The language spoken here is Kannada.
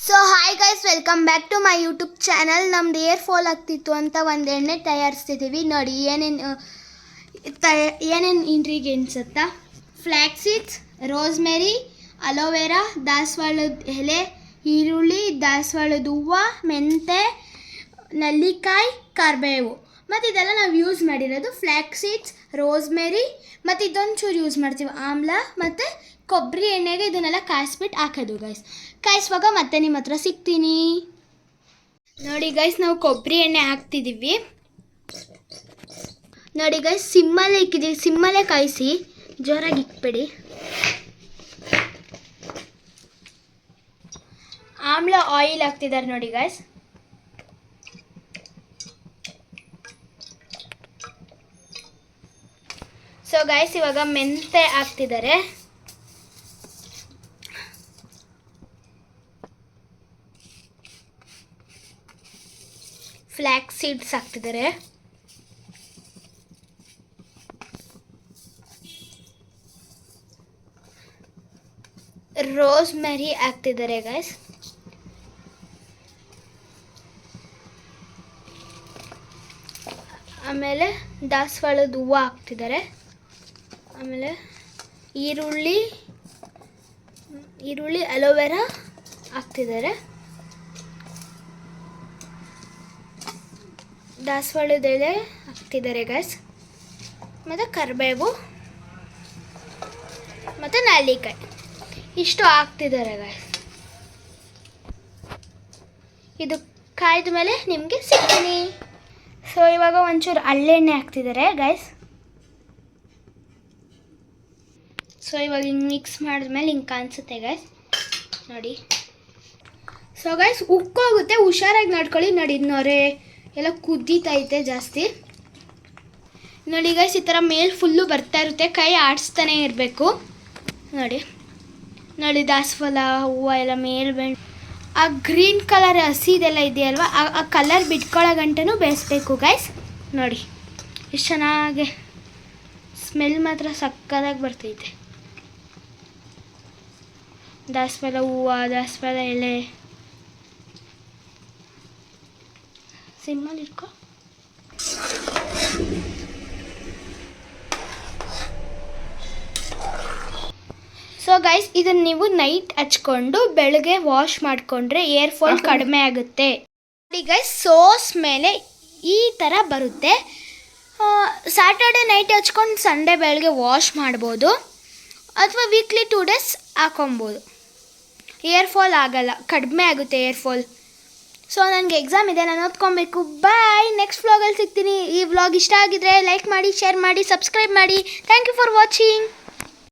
So hi guys, welcome back to my YouTube channel. ನಮ್ದು ಏರ್ ಫಾಲ್ ಆಗ್ತಿತ್ತು ಅಂತ ಒಂದು ಎಣ್ಣೆ ತಯಾರಿಸ್ತಿದ್ದೀವಿ. ನೋಡಿ ಏನೇನು ಇಂಗ್ರೀಡಿಯೆಂಟ್ಸ್ ಅಂತ: ಫ್ಲ್ಯಾಕ್ಸ್ ಸೀಡ್ಸ್, ರೋಸ್ಮೆರಿ, ಅಲೋವೆರಾ, ದಾಸವಾಳದ ಎಲೆ, ಈರುಳ್ಳಿ, ದಾಸವಾಳದ ಹೂವು, ಮೆಂತೆ, ನಲ್ಲಿಕಾಯಿ, ಕರಿಬೇವು. ಮತ್ತು ಇದೆಲ್ಲ ನಾವು ಯೂಸ್ ಮಾಡಿರೋದು ಫ್ಲ್ಯಾಕ್ಸ್ ಸೀಡ್ಸ್, ರೋಸ್ಮೆರಿ, ಮತ್ತು ಇದೊಂಚೂರು ಯೂಸ್ ಮಾಡ್ತೀವಿ ಆಮ್ಲ, ಮತ್ತು ಕೊಬ್ಬರಿ ಎಣ್ಣೆಗೆ ಇದನ್ನೆಲ್ಲ ಕಾಯಿಸ್ಬಿಟ್ಟು ಹಾಕೋದು ಗೈಸ್. ಕಾಯಿಸುವಾಗ ಮತ್ತೆ ನಿಮ್ಮ ಹತ್ರ ಸಿಗ್ತೀನಿ. ನೋಡಿ ಗೈಸ್, ನಾವು ಕೊಬ್ಬರಿ ಎಣ್ಣೆ ಹಾಕ್ತಿದ್ದೀವಿ. ನೋಡಿ ಗೈಸ್, ಸಿಮ್ಮಲ್ಲೇ ಇಕ್ಕಿದ್ದೀವಿ. ಸಿಮ್ಮಲ್ಲೇ ಕಾಯಿಸಿ, ಜೋರಾಗಿ ಇಕ್ಬೇಡಿ. ಆಮ್ಲ ಆಯಿಲ್ ಹಾಕ್ತಿದ್ದಾರೆ ನೋಡಿ ಗೈಸ್. ಸೊ ಗೈಸ್, ಇವಾಗ ಮೆಂತೆ ಹಾಕ್ತಿದ್ದಾರೆ. ಫ್ಲ್ಯಾಕ್ಸ್ ಸೀಡ್ಸ್ ಹಾಕ್ತಿದ್ದಾರೆ. ರೋಸ್ಮೆರಿ ಹಾಕ್ತಿದ್ದಾರೆ ಗೈಸ್. ಆಮೇಲೆ ದಾಸವಾಳದ ಹೂವು ಹಾಕ್ತಿದ್ದಾರೆ. ಆಮೇಲೆ ಈರುಳ್ಳಿ, ಅಲೋವೆರಾ ಹಾಕ್ತಿದ್ದಾರೆ. ದಾಸವಾಳದ ಎಲೆ ಹಾಕ್ತಿದ್ದಾರೆ ಗೈಸ್. ಮತ್ತು ಕರಿಬೇವು ಮತ್ತು ನಲ್ಲಿಕಾಯಿ ಇಷ್ಟು ಹಾಕ್ತಿದ್ದಾರೆ ಗೈಸ್. ಇದು ಕಾಯ್ದ ಮೇಲೆ ನಿಮಗೆ ಸಿಗ್ತೀನಿ. ಸೊ ಇವಾಗ ಒಂಚೂರು ಹಳ್ಳೆಣ್ಣೆ ಹಾಕ್ತಿದ್ದಾರೆ ಗೈಸ್. ಸೊ ಇವಾಗ ಹಿಂಗೆ ಮಿಕ್ಸ್ ಮಾಡಿದ್ಮೇಲೆ ಹಿಂಗೆ ಕಾಣಿಸುತ್ತೆ ಗೈಸ್, ನೋಡಿ. ಸೊ ಗೈಸ್, ಉಕ್ಕೋಗುತ್ತೆ, ಹುಷಾರಾಗಿ ನಡ್ಕೊಳ್ಳಿ. ನೋಡಿ, ನೊರೆ ಎಲ್ಲ ಕುದೀತೈತೆ ಜಾಸ್ತಿ. ನೋಡಿ ಗೈಸ್, ಈ ಥರ ಮೇಲೆ ಫುಲ್ಲು ಬರ್ತಾ ಇರುತ್ತೆ, ಕೈ ಆಡಿಸ್ತಾನೆ ಇರಬೇಕು. ನೋಡಿ ದಾಸವಾಳ ಹೂವು ಎಲ್ಲ ಮೇಲೆ ಬೆಂಡು ಆ ಗ್ರೀನ್ ಕಲರ್ ಹಸಿದೆಲ್ಲ ಇದೆಯಲ್ವ, ಆ ಕಲರ್ ಬಿಟ್ಕೊಳ್ಳೋ ಗಂಟನೂ ಬೇಯಿಸ್ಬೇಕು ಗೈಸ್. ನೋಡಿ ಎಷ್ಟು ಚೆನ್ನಾಗಿ ಸ್ಮೆಲ್ ಮಾತ್ರ ಸಕ್ಕದಾಗಿ ಬರ್ತೈತೆ. ದಾಸವಾಳ ಹೂವು, ದಾಸವಾಳ ಎಲೆ ಸಿಮ್ಮಲ್ಲಿ ಇಟ್ಕೊ. ಸೊ ಗೈಸ್, ಇದನ್ನು ನೀವು ನೈಟ್ ಹಚ್ಕೊಂಡು ಬೆಳಗ್ಗೆ ವಾಶ್ ಮಾಡಿಕೊಂಡ್ರೆ ಏರ್ ಫಾಲ್ ಕಡಿಮೆ ಆಗುತ್ತೆ. ನೋಡಿ ಗೈಸ್, ಸೋಸ್ ಮೇಲೆ ಈ ಥರ ಬರುತ್ತೆ. ಸ್ಯಾಟರ್ಡೆ ನೈಟ್ ಹಚ್ಕೊಂಡು ಸಂಡೇ ಬೆಳಗ್ಗೆ ವಾಶ್ ಮಾಡ್ಬೋದು, ಅಥವಾ ವೀಕ್ಲಿ 2 days ಹಾಕೊಬೋದು. ಏರ್ ಫಾಲ್ ಆಗಲ್ಲ, ಕಡಿಮೆ ಆಗುತ್ತೆ ಏರ್ ಫಾಲ್. ಸೊ ನನಗೆ ಎಕ್ಸಾಮ್ ಇದೆ, ನಾನು ಓದ್ಕೊಬೇಕು. ಬಾಯ್, ನೆಕ್ಸ್ಟ್ ವ್ಲಾಗಲ್ಲಿ ಸಿಗ್ತೀನಿ. ಈ ವ್ಲಾಗ್ ಇಷ್ಟ ಆಗಿದ್ರೆ ಲೈಕ್ ಮಾಡಿ, ಶೇರ್ ಮಾಡಿ, ಸಬ್ಸ್ಕ್ರೈಬ್ ಮಾಡಿ. Thank you for watching.